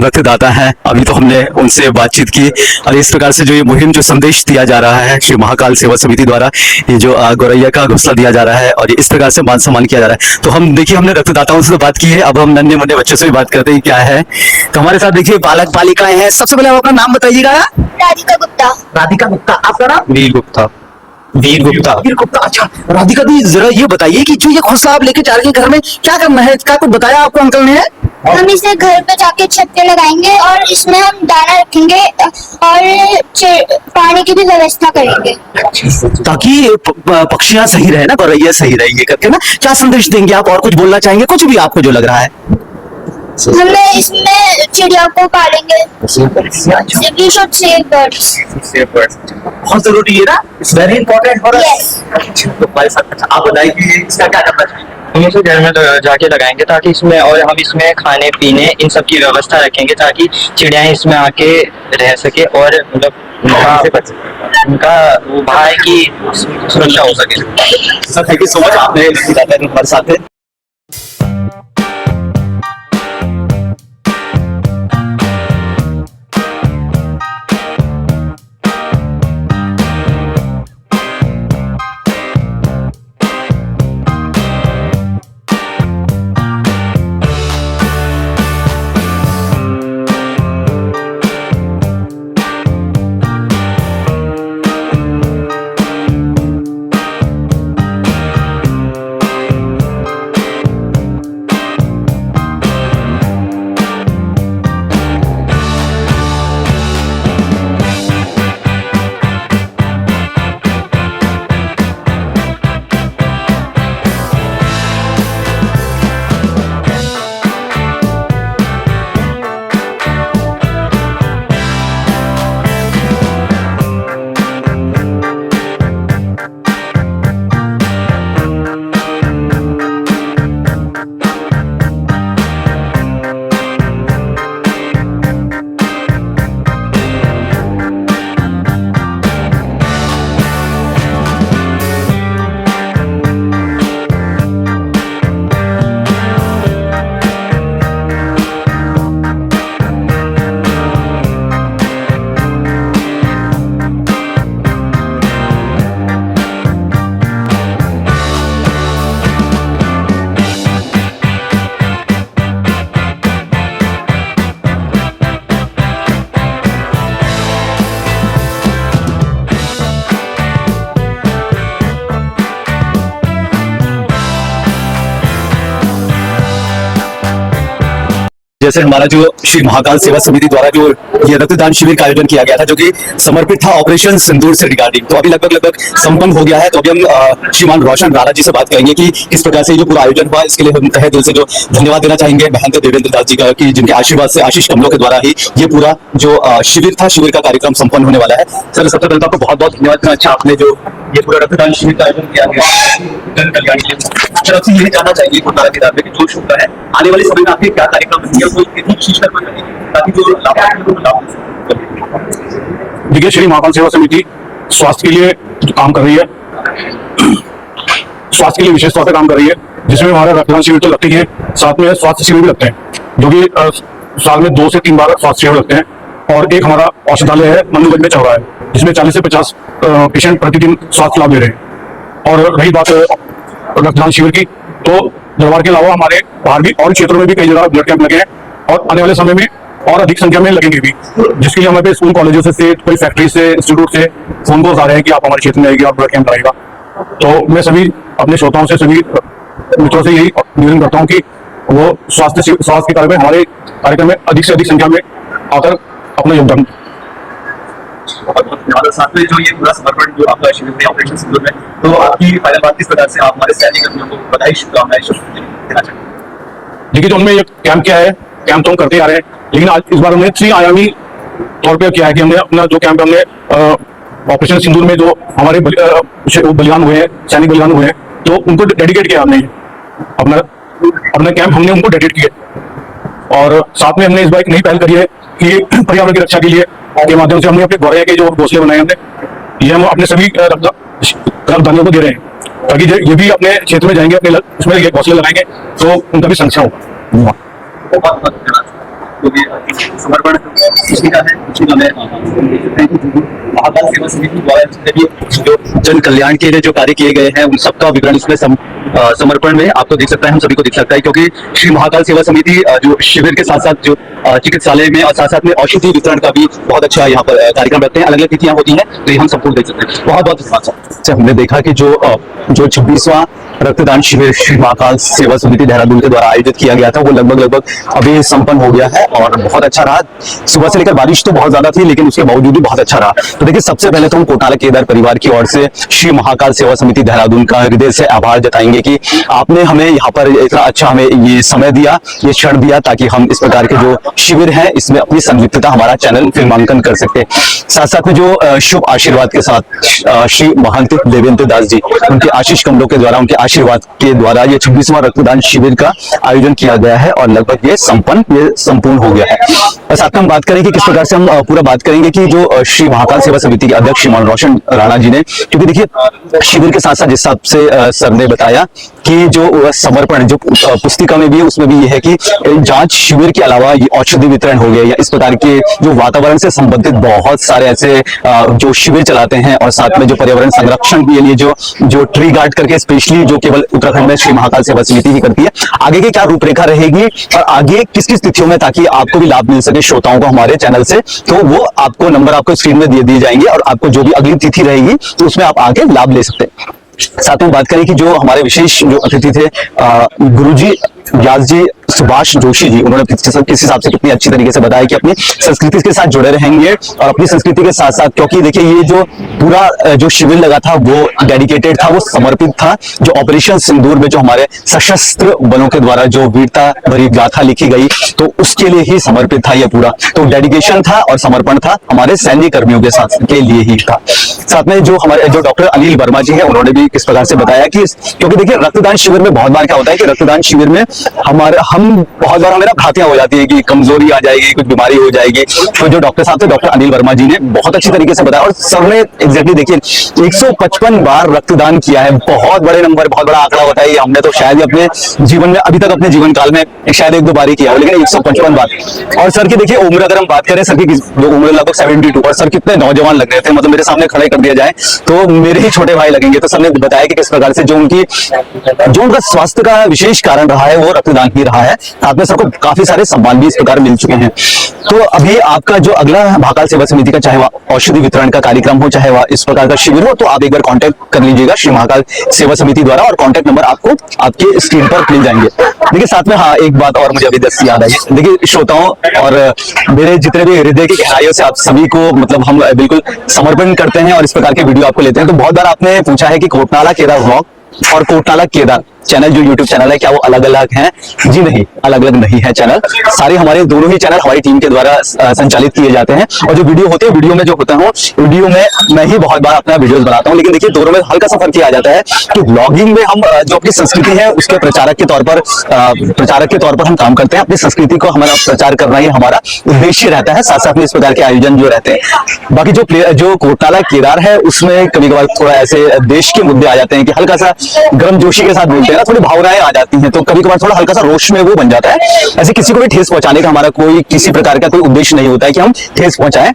रक्तदाता हैं, अभी तो हमने उनसे बातचीत की और इस प्रकार से जो ये मुहिम जो संदेश दिया जा रहा है श्री महाकाल सेवा समिति द्वारा, ये जो गौरैया का घोंसला दिया जा रहा है और इस प्रकार से मान सम्मान किया जा रहा है। तो हम देखिए, हमने रक्तदाताओं से तो बात की है, अब हम नन्हे मुन्ने बच्चों से भी बात करते हैं क्या है। तो हमारे साथ देखिए बालक बालिकाएं हैं। सबसे पहले आप अपना नाम बताइएगा। राधिका गुप्ता। राधिका गुप्ता, आपका नाम? वीर गुप्ता। वीर गुप्ता। वीर गुप्ता, अच्छा। राधिका दी, जरा ये बताइए कि जो ये घोंसला आप लेके जा रही है घर में, क्या करना है? क्या कुछ बताया आपको अंकल ने? हम इसे घर पे जाके छत पे लगाएंगे और इसमें हम दाना रखेंगे और पानी की भी व्यवस्था करेंगे ताकि पक्षियां सही रहे ना, गौरैया सही रहेंगे करके ना। क्या संदेश देंगे आप? और कुछ बोलना चाहेंगे? कुछ भी आपको जो लग रहा है। हमें इसमें चिड़िया को पालेंगे। We should save birds. बहुत जरूरी है ना, it's very important for us. तो भाई साहब, आप बताइए कि इसका क्या करना चाहिए? हम इसे घर में जाके लगाएंगे ताकि इसमें, और हम इसमें खाने पीने इन सब की व्यवस्था रखेंगे ताकि चिड़ियाएं इसमें आके रह सके और मतलब उनका वो भाई की सुरक्षा हो सके। Sir thank you so much, आपने हमारे साथ है। जैसे हमारा जो श्री महाकाल सेवा समिति द्वारा जो ये रक्तदान शिविर का आयोजन किया गया था, जो कि समर्पित था ऑपरेशन सिंदूर से रिगार्डिंग, तो अभी लगभग संपन्न हो गया है। तो अभी हम श्रीमान रोशन राणा जी से बात करेंगे कि किस प्रकार से ये जो पूरा आयोजन हुआ, इसके लिए हम तहे दिल से जो धन्यवाद देना चाहेंगे महंत देवेंद्र दास जी का, कि जिनके आशीर्वाद से, आशीष कमलों के द्वारा ही ये पूरा जो शिविर था, शिविर का कार्यक्रम संपन्न होने वाला है। सर, सबसे पहले तो आपको बहुत बहुत धन्यवाद करना। अच्छा, आपने जो ये पूरा रक्तदान शिविर का आयोजन किया गया जन कल्याण के लिए, सर आपसे यही जानना चाहेंगे कोटाला केदार में जो शुभ है आने वाले समय में आपके क्या कार्यक्रम रहेंगे, कोई कितनी विशेष कर ताकि जो लाभार्थी लोग लाभ ले सकें। देखिए, श्री महाकाल सेवा समिति स्वास्थ्य के लिए काम कर रही है, स्वास्थ्य के लिए विशेष तौर पर काम कर रही है, जिसमें हमारे रक्तदान शिविर तो लगते ही है, साथ में स्वास्थ्य शिविर भी लगते हैं, जो कि साल में 2 से 3 बार स्वास्थ्य शिविर लगते हैं। और एक हमारा औषधालय है मनुगंज में चल रहा है, जिसमें 40 से 50 पेशेंट प्रतिदिन स्वास्थ्य लाभ ले रहे हैं। और रही बात रक्तदान शिविर की, तो दरबार के अलावा हमारे बाहर भी और क्षेत्रों में भी कई जगह ब्लड कैंप लगे हैं, और आने वाले समय में और अधिक संख्या में लगेंगे भी, जिसके लिए हमारे स्कूल कॉलेजों से कोई फैक्ट्री से, इंस्टीट्यूट से फोन कॉल्स आ रहे हैं कि आप हमारे क्षेत्र में आएगी, आप ब्लड कैंप लगाएगा। तो मैं सभी अपने श्रोताओं से, सभी मित्रों से यही निवेदन करता हूँ कि वो स्वास्थ्य के कार्य में, हमारे कार्यक्रम में अधिक से अधिक संख्या में आकर अपना योगदान। बहुत बहुत धन्यवाद। साथ में जो ये पूरा समर्पण जो आपका शिविर में, ऑपरेशन सिंदूर में, तो आपकी फाइनल बात किस प्रकार से आप हमारे सैनिक कर्मियों को बधाई, शुभकामनाएं देना चाहेंगे। देखिए, जो हमने ये कैंप किया है, कैंप तो हम करते आ रहे हैं, लेकिन आज इस बार हमने 3 आयामी तौर पर किया है कि हमने अपना जो कैंप हमने ऑपरेशन सिंदूर में जो हमारे बलिदान हुए हैं, सैनिक बलिदान हुए हैं, तो उनको डेडिकेट किया हमने, अपना कैंप हमने उनको डेडिकेट किया। और साथ में हमने इस बार एक नई पहल करी है कि पर्यावरण की रक्षा के माध्यम से हमने अपने गौरैया के जो घोंसले बनाए हमने, ये हम अपने सभी रक्तदानियों को दे रहे हैं, ताकि ये भी अपने क्षेत्र में जाएंगे, अपने उसमें ये घोंसले लगाएंगे, तो उनका भी संरक्षण होगा। बहुत बहुत धन्यवाद। समर्पण किसी का है, किसी का महाकाल सेवा समिति द्वारा जितने भी जो जन कल्याण के लिए जो कार्य किए गए हैं, उन सबका विवरण इसमें समर्पण में आपको दिख सकता है, हम सभी को दिख सकता है, क्योंकि श्री महाकाल सेवा समिति जो शिविर के साथ साथ जो चिकित्सालय में और साथ साथ में औषधि वितरण का भी बहुत अच्छा यहाँ पर कार्यक्रम रखते हैं, अलग अलग तिथियां होती हैं, तो ये हम संपूर्ण देख सकते हैं। बहुत बहुत धन्यवाद सर। हमने देखा कि जो 26वां रक्तदान शिविर श्री महाकाल सेवा समिति देहरादून के द्वारा आयोजित किया गया था, वो लगभग अभी संपन्न हो गया है और बहुत अच्छा रहा। सुबह से लेकर बारिश तो बहुत ज्यादा थी, लेकिन उसके बावजूद भी बहुत अच्छा रहा। तो देखिए, सबसे पहले तो हम कोटाला केदार परिवार की ओर से श्री महाकाल सेवा समिति देहरादून का हृदय से आभार जताएंगे कि आपने हमें यहाँ पर इतना अच्छा हमें ये समय दिया, ये क्षण दिया, ताकि हम इस प्रकार के जो शिविर है इसमें अपनी संलिप्तता हमारा चैनल फिल्मांकन कर सकते। साथ साथ में जो शुभ आशीर्वाद के साथ श्री महंत देवेंद्र दास जी, उनके आशीष कमलों के द्वारा, उनके आशीर्वाद के द्वारा ये 26वां रक्तदान शिविर का आयोजन किया गया है और लगभग ये संपूर्ण हो गया है। और साथ में हम बात करेंगे किस प्रकार से हम पूरा बात करेंगे कि जो श्री महाकाल सेवा समिति के अध्यक्ष श्रीमान रोशन राणा जी ने, क्योंकि देखिए शिविर के साथ साथ जिस हिसाब से सर ने बताया कि जो समर्पण जो पुस्तिका में भी है, उसमें भी ये है कि जांच शिविर के अलावा ये औषधि वितरण हो गया या इस प्रकार के जो वातावरण से संबंधित बहुत सारे ऐसे जो शिविर चलाते हैं, और साथ में जो पर्यावरण संरक्षण के लिए जो ट्री गार्ड करके स्पेशली जो केवल उत्तराखंड में श्री महाकाल सेवा समिति ही करती है, आगे की क्या रूपरेखा रहेगी और आगे किस किस तिथियों में, ताकि आपको भी लाभ मिल सके श्रोताओं को हमारे चैनल से, तो वो आपको नंबर आपको स्क्रीन में दिए जाएंगे और आपको जो भी अगली तिथि रहेगी तो उसमें आप आगे लाभ ले सकते हैं। साथ में बात करें कि जो हमारे विशेष जो अतिथि थे गुरुजी व्यास जी सुभाष जोशी जी, उन्होंने किस हिसाब से कितनी अच्छी तरीके से बताया कि अपनी संस्कृति के साथ जुड़े रहेंगे और अपनी संस्कृति के साथ साथ, क्योंकि देखिए ये जो पूरा जो शिविर लगा था वो डेडिकेटेड था, वो समर्पित था जो ऑपरेशन सिंदूर में जो हमारे सशस्त्र बलों के द्वारा जो वीरता भरी गाथा लिखी गई, तो उसके लिए ही समर्पित था ये पूरा। तो डेडिकेशन था और समर्पण था हमारे सैन्य कर्मियों के साथ के लिए ही था। साथ में जो हमारे जो डॉक्टर अनिल वर्मा जी है, उन्होंने भी किस प्रकार से बताया कि क्योंकि देखिए रक्तदान शिविर में बहुत बार क्या होता है कि रक्तदान शिविर में हम बहुत बार हमें घातियां हो जाती है कि कमजोरी आ जाएगी, कुछ बीमारी हो जाएगी। तो जो डॉक्टर साहब थे डॉक्टर अनिल वर्मा जी ने बहुत अच्छी तरीके से बताया और सर ने एग्जैक्टली देखिए 155 बार रक्तदान किया है। बहुत बड़े नंबर, बहुत बड़ा आंकड़ा होता है ये। हमने तो शायद अपने जीवन में अभी तक अपने जीवन काल में शायद 1-2 बार ही किया हो, लेकिन 155 बार। और सर की देखिए उम्र अगर हम बात करें, सर की उम्र लगभग 72 और सर कितने नौजवान लग रहे थे, मतलब मेरे सामने खड़े कर दिया जाए तो मेरे ही छोटे भाई लगेंगे। तो सर ने बताया कि किस प्रकार से जो उनका स्वास्थ्य का विशेष कारण रहा है वो रक्तदान ही रहा है है, साथ में सबको काफी सारे सम्मान भी इस प्रकार मिल चुके हैं। तो अभी आपका जो अगला महाकाल सेवा समिति का, चाहे वह औषधि वितरण का कार्यक्रम हो, चाहे वह इस प्रकार का शिविर हो, तो आप एक बार कांटेक्ट कर लीजिएगा श्री महाकाल सेवा समिति द्वारा, और कांटेक्ट नंबर आपको आपके स्क्रीन पर मिल जाएंगे। देखिए साथ में हाँ एक बात और मुझे अभी दस याद आई। देखिए श्रोताओं और मेरे जितने भी हृदय की गहराइयों से आप सभी को मतलब हम बिल्कुल समर्पण करते हैं और इस प्रकार के वीडियो आपको लेते हैं। तो बहुत बार आपने पूछा है कि कोटनाला केदार व्लॉग और कोटनाला केदार चैनल जो YouTube चैनल है क्या वो अलग अलग हैं? जी नहीं, अलग अलग नहीं है चैनल। सारे हमारे दोनों ही चैनल हमारी टीम के द्वारा संचालित किए जाते हैं, और जो वीडियो होते हैं, वीडियो में जो होता है वीडियो में मैं ही बहुत बार अपना वीडियोस बनाता हूं, लेकिन देखिए दोनों में हल्का सा फर्क किया जाता है कि व्लॉगिंग में हम जो अपनी संस्कृति है उसके प्रचारक के तौर पर हम काम करते हैं। अपनी संस्कृति को हमारा प्रचार करना ही हमारा उद्देश्य रहता है, साथ साथ में इस प्रकार के आयोजन जो रहते हैं। बाकी जो कोटनाला केदार है उसमें कभी कभार थोड़ा ऐसे देश के मुद्दे आ जाते हैं कि हल्का सा गर्मजोशी के साथ बोलते हैं ना, थोड़ी भावनाएं आ जाती हैं, तो कभी कभार थोड़ा हल्का सा रोष में वो बन जाता है। ऐसे किसी को भी ठेस पहुंचाने का हमारा कोई किसी प्रकार का कोई उद्देश्य नहीं होता है कि हम ठेस पहुंचाएं।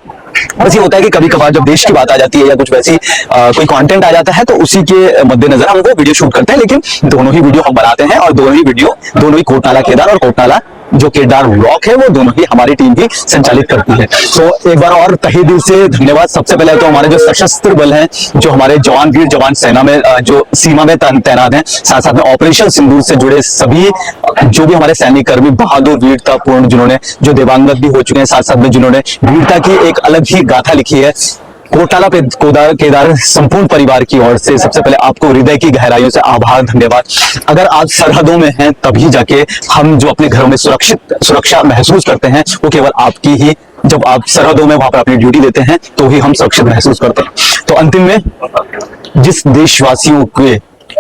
बस ये होता है कि कभी कभार जब देश की बात आ जाती है या कुछ वैसी कोई कंटेंट आ जाता है तो उसी के मद्देनजर हम वो वीडियो शूट करते हैं। लेकिन दोनों ही वीडियो हम बनाते हैं, और दोनों ही कोटनाला केदार और कोटनाला जो केदार व्लॉग है वो दोनों ही हमारी टीम ही संचालित करती है। तो एक बार और तहे दिल से धन्यवाद। सबसे पहले तो हमारे जो सशस्त्र बल हैं, जो हमारे जवान वीर जवान सेना में जो सीमा में तैनात हैं, साथ साथ में ऑपरेशन सिंदूर से जुड़े सभी जो भी हमारे सैनिक कर्मी बहादुर वीरतापूर्ण, जिन्होंने जो देवांगत भी हो चुके हैं, साथ साथ में जिन्होंने वीरता की एक अलग ही गाथा लिखी है। कोटनाला केदार संपूर्ण परिवार की ओर से सबसे पहले आपको हृदय की गहराइयों से आभार, धन्यवाद। अगर आप सरहदों में हैं तभी जाके हम जो अपने घरों में सुरक्षा महसूस करते हैं, वो केवल आपकी ही, जब आप सरहदों में वहां पर अपनी ड्यूटी देते हैं तो ही हम सुरक्षित महसूस करते हैं। तो अंतिम में जिस देशवासियों के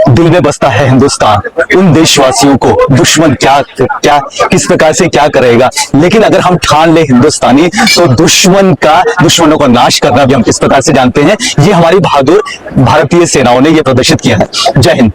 दिल में बसता है हिंदुस्तान, उन देशवासियों को दुश्मन क्या किस प्रकार से क्या करेगा, लेकिन अगर हम ठान ले हिंदुस्तानी तो दुश्मनों का नाश करना भी हम किस प्रकार से जानते हैं। ये हमारी बहादुर भारतीय सेनाओं ने ये प्रदर्शित किया है। जय हिंद।